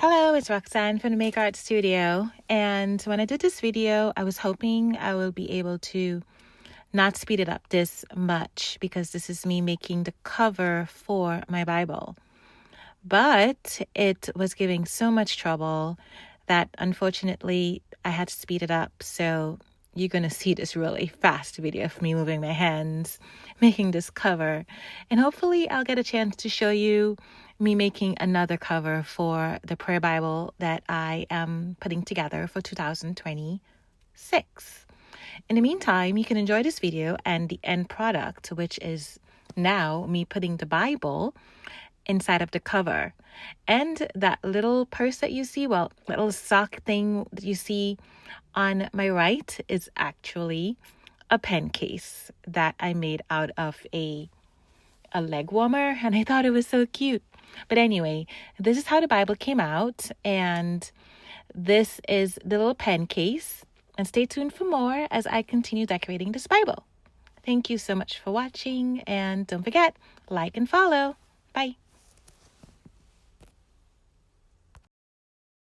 Hello, it's Roxanne from the Make Art Studio. And when I did this video, I was hoping I will be able to not speed it up this much because this is me making the cover for my Bible. But it was giving so much trouble that unfortunately I had to speed it up. So you're going to see this really fast video of me moving my hands, making this cover. And hopefully I'll get a chance to show you me making another cover for the prayer Bible that I am putting together for 2026. In the meantime, you can enjoy this video and the end product, which is now me putting the Bible inside of the cover. And that little purse that you see, little sock thing that you see on my right is actually a pen case that I made out of a leg warmer, and I thought it was so cute. But anyway, this is how the Bible came out, and this is the little pen case. And stay tuned for more as I continue decorating this Bible. Thank you so much for watching, and don't forget, like and follow. Bye.